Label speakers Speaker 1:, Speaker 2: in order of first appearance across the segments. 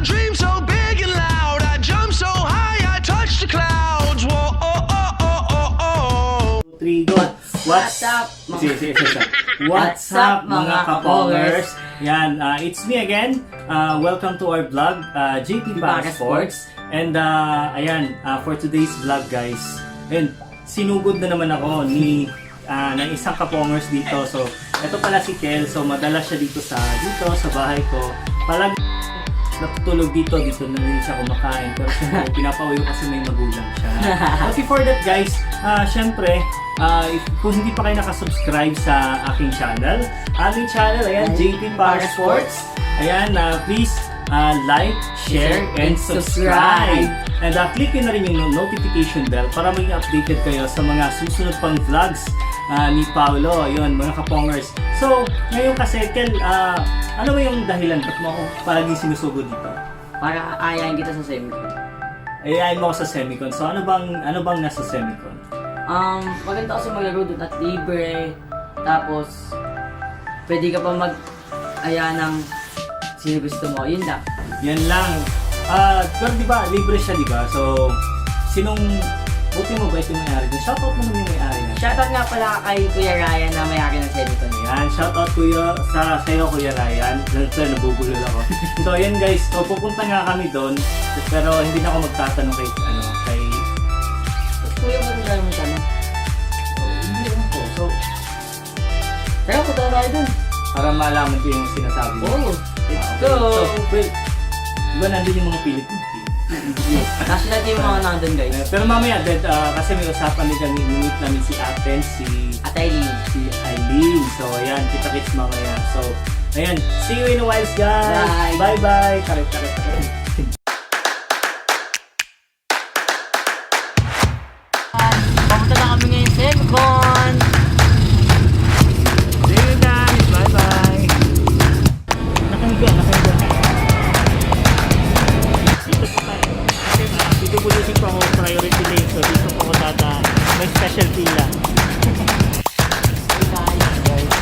Speaker 1: dream so big and loud. I jump so high, I touch the clouds. Whoa, oh, oh, oh, oh, oh.
Speaker 2: 3, go.
Speaker 3: What's up?
Speaker 2: What's up mga kapongers? Yan, it's me again. Welcome to our vlog, JP Para Sports. And ayan, for today's vlog guys, and sinugod na naman ako ng isang kapongers dito. So, ito pala si Kel. So, madalas siya dito sa bahay ko. Palag natutulog dito na rin siya kumakain. Pero syempre, pinapauwi ko kasi may magulang siya. But before that guys, syempre, kung hindi pa kayo nakasubscribe sa aking channel, ayan, JP Para Sports. Ayan, please like, share, and subscribe. And click nyo na rin yung notification bell para maging updated kayo sa mga susunod pang vlogs ni Paolo. Ayun, mga kapongers. So, ngayon kasi, Kel, ano ba yung dahilan? Ba't mo ako palaging sinusugod dito?
Speaker 3: Para ayayin kita sa semicon.
Speaker 2: Ayayin mo ako sa semicon. So, ano bang nasa semicon?
Speaker 3: Maganda kasi maglaro doon at libre. Tapos, pwede ka pa mag-aya ng sino gusto mo. Yun lang.
Speaker 2: Yan lang. Pero diba, libre siya diba? So, buti mo ba ito yung may-ari din? Shoutout mo naman yung may-ari na.
Speaker 3: Shoutout nga pala kay Kuya Ryan na may-ari ng semicon.
Speaker 2: Yan, shoutout sa'yo Kuya Ryan. Nabubulol ako. So, yan guys. So, pupunta nga kami doon. Pero hindi na ako magtatanong kay
Speaker 3: Kuya mo rin mo tanong.
Speaker 2: Hindi naman po. So,
Speaker 3: kaya punta na tayo dun.
Speaker 2: para malaman ko yung sinasabi mo.
Speaker 3: Oh, let's go!
Speaker 2: So, wait. Diba nandun yung mga Philippine team?
Speaker 3: National team mga nandun guys.
Speaker 2: Pero mamaya, kasi may usapan din kami, meet namin si Aten,
Speaker 3: At Eileen.
Speaker 2: si Eileen. So, ayan, kita-kits mamaya. So, ayan, see you in a while guys!
Speaker 3: Bye!
Speaker 2: Bye-bye! Karit.
Speaker 3: Papunta na kami ngayon sa semicon.
Speaker 2: See you guys! Bye-bye! Nakahiga. Dito po tayo. Dito po using po ako priority lane. So, dito po ako may special pila. Guys,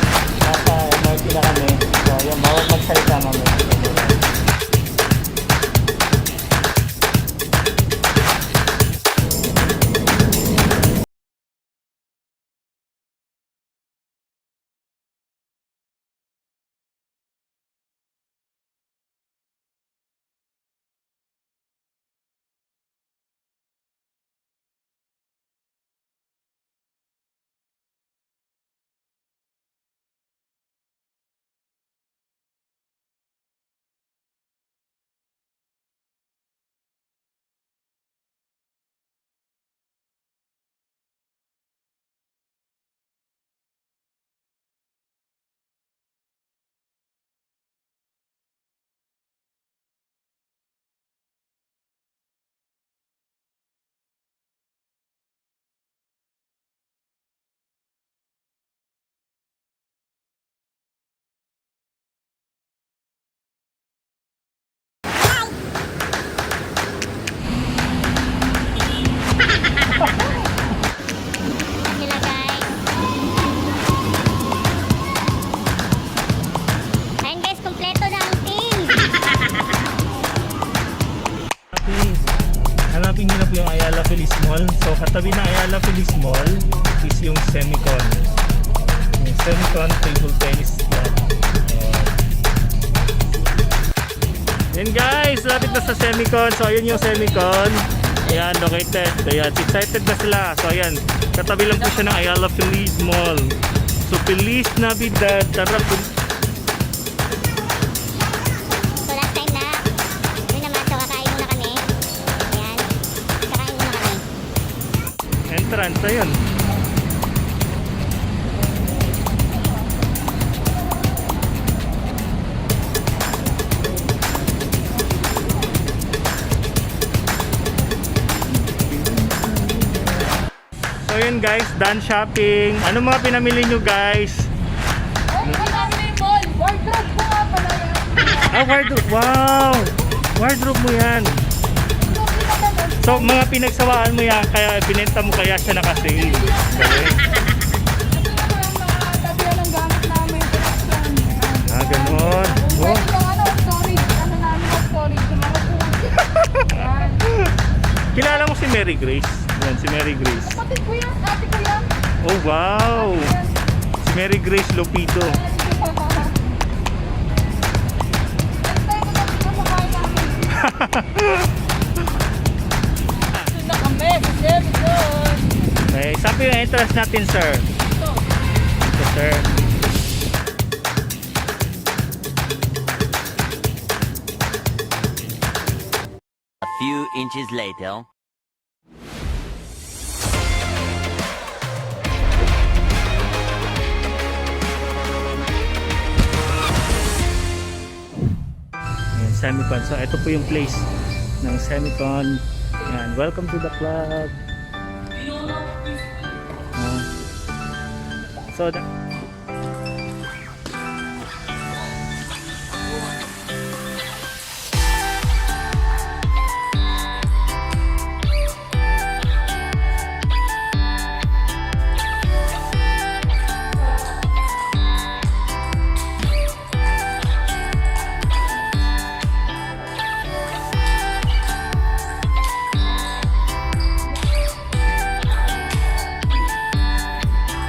Speaker 2: nasa MRT na kami. So, yung bawat magsalita mamaya.
Speaker 4: Sila guys. Ayun guys, kompleto na ang team.
Speaker 2: Hanapin nyo na po yung Ayala Feliz Mall. So, katabi ng Ayala Feliz Mall is yung semicon. Yung semicon table tennis. Yan guys, lapit na sa semicon. So, ayun yung semicon. Ayan, located. Ayan, excited na sila. So, ayan, katabi lang po siya ng Ayala Feliz Mall. So, Feliz Navidad. Tara po.
Speaker 4: So last time na, yun naman, so kakain muna kami. Ayan, kakain muna kami.
Speaker 2: Entrance, ayun. So yun guys, done shopping. Ano mga pinamili nyo guys?
Speaker 5: Wardrobe ko nga pala yan.
Speaker 2: Wardrobe. Wow! Wardrobe mo yan. So mga pinagsawaan mo yan, kaya binenta mo kaya siya naka-sale. Okay.
Speaker 5: Tabihan ng gamit namin.
Speaker 2: Ganon. Oh.
Speaker 5: Storage. Ano namin storage. Yung mga
Speaker 2: Mary Grace. Yan, si Mary Grace.
Speaker 5: Kapatid ko yan, ate ko yan.
Speaker 2: Oh, wow! Si Mary Grace Lopito.
Speaker 5: Antay ko natin sa bahay namin. Doon na kami, kasi doon.
Speaker 2: Okay, sabi yung entrance natin, sir. Ito, sir.
Speaker 6: A few inches later.
Speaker 2: Ayan, Semicon. So, ito po yung place ng Semicon. Ayan, welcome to the club. So,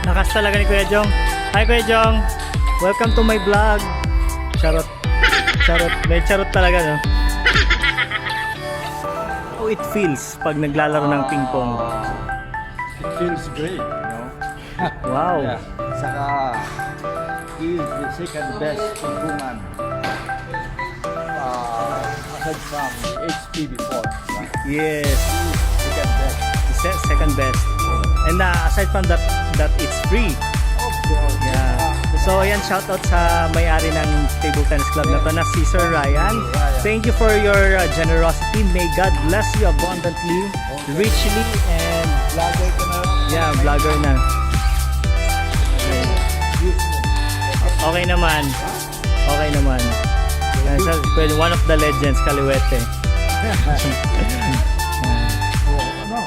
Speaker 2: lakas talaga ni Kuya Jong. Hi Kuya Jong! Welcome to my vlog! Charot. Charot. May charot talaga, no? How it feels pag naglalaro ng ping pong?
Speaker 7: It feels great, you know.
Speaker 2: Wow!
Speaker 7: Yeah. Saka, he is the second best pingpungan. Aside from the HP before.
Speaker 2: Yes!
Speaker 7: Second best.
Speaker 2: Second best. And aside from that it's free.
Speaker 7: Of course.
Speaker 2: Yeah. So ayan, shoutout sa may-ari ng table tennis club na to na si Sir Ryan. Thank you for your generosity. May God bless you abundantly, richly, and
Speaker 7: Vlogger ka na.
Speaker 2: yeah, vlogger na. Okay. Okay naman. Okay naman. Yan, so, one of the legends, Kaliwete.
Speaker 7: Ano?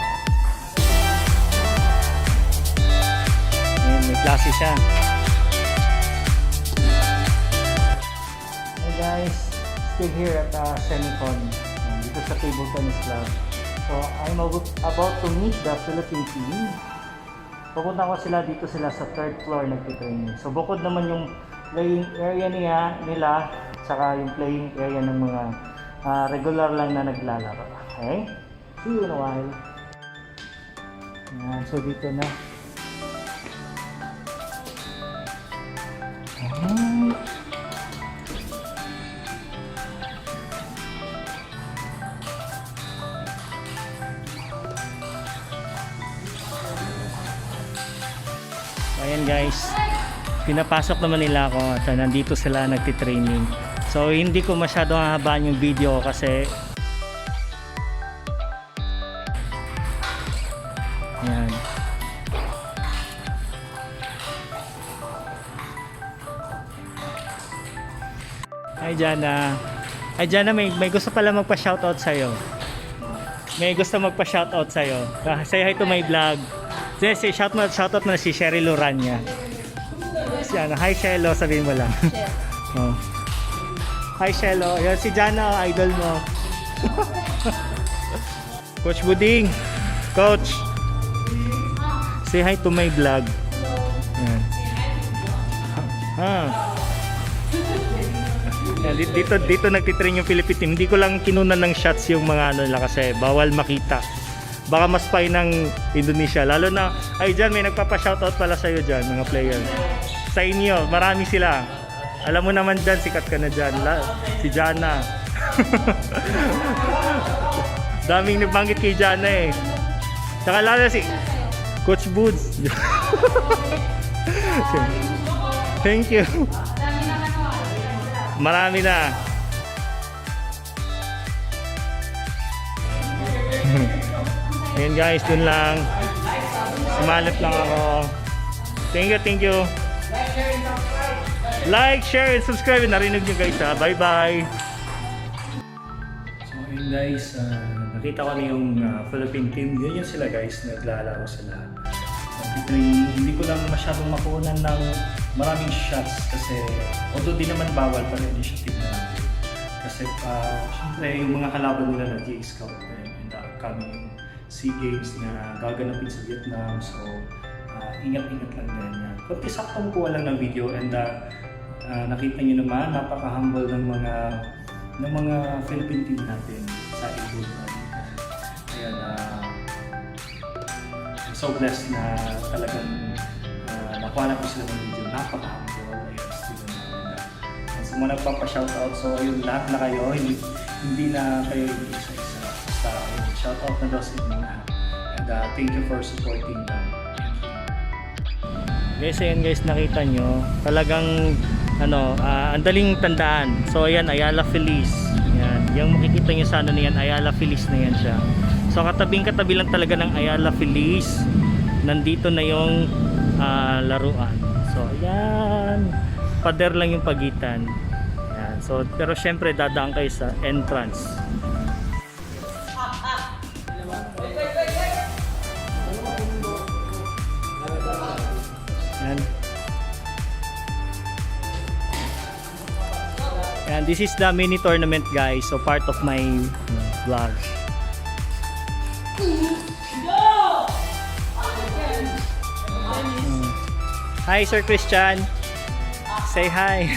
Speaker 2: Ayan, may klase siya. Hey guys, still here at Semicon, dito sa Table Tennis Club. So, I'm about to meet the Philippine team. Pupunta ko dito sila sa 3rd floor nagtitraining. So, bukod naman yung playing area nila, saka yung playing area ng mga regular lang na naglalaro. Okay? See you in a while. Ayan, so dito na. Ayan. Ayan guys, pinapasok naman nila ako at nandito sila nagtitraining. So hindi ko masyadong hahabaan yung video kasi ayan. Hi Jana. Hi Jana, may gusto pala magpa-shoutout sa'yo. May gusto magpa-shoutout sa'yo. Say hi to my vlog. Say shoutout mo na si Sherry Lorania. Si ano, hi Shelo, sabihin mo lang. Oh. Hi Shelo. Yan si Jana, idol mo. Coach Buding. Coach. Say hi to my vlog. Yan. Yan, dito nagtitrain yung Philippine team. Hindi ko lang kinunan ng shots yung mga ano nila kasi bawal makita. Baka mas pay ng Indonesia. Lalo na, ay dyan, may nagpapa-shoutout pala sa'yo dyan, mga player. Sa inyo, marami sila. Alam mo naman dyan, sikat ka na dyan. Si Jana. Daming nabanggit kay Jana eh. Saka lalo si Coach Boods. Thank you. Marami na. Ayan guys, dun lang. Sumalit lang ako. Thank you. Like, share, and subscribe. Narinig nyo guys ha. Bye bye. So ayun guys, nakita ko na yung Philippine team. Yun sila guys, naglalaro sila. Hindi ko lang masyadong makunan ng maraming shots kasi although di naman bawal pa rin initiative natin. Kasi syempre yung mga kalaban nila na J-Scout and upcoming SEA Games na gaganapin sa Vietnam. So, ingat-ingat lang din yan. Kunti saktong kuha lang ng video and nakita nyo naman, napaka-humble ng mga Philippine team natin sa Igbo. Ayan, I'm so blessed na talagang nakuha na ko sila ng video. Napaka-humble. Ayan, sila na. Sa mga nagpapa-shoutout, so ayun, lahat na kayo, hindi na kayo isa-isa. Basta shoutout na daw sa inyo lahat. And thank you for supporting them. Guys, ayan guys, nakita nyo, talagang ang daling tandaan. So ayan, Ayala Feliz. Ayan, yung makikita nyo sa na yan, Ayala Feliz na yan siya. So katabing-katabi lang talaga ng Ayala Feliz. Nandito na yung laruan. So ayan, pader lang yung pagitan. Ayan, so pero syempre dadaan kayo sa entrance. Ayan. And this is the mini tournament guys, so part of my vlog. Hi Sir Christian. Say hi.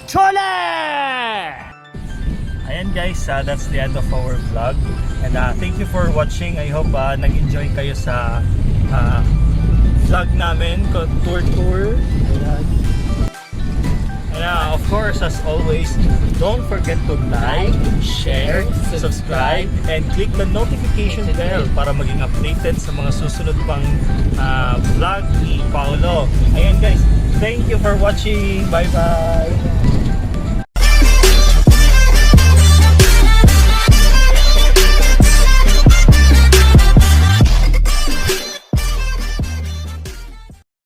Speaker 2: Chole! Ayan guys, that's the end of our vlog. And thank you for watching. I hope nag-enjoy kayo sa vlog namin, tour. Ayan. And of course, as always, don't forget to like, share, subscribe, and click the notification bell para maging updated sa mga susunod pang vlog ni Paolo. Ayan guys, thank you for watching. Bye-bye!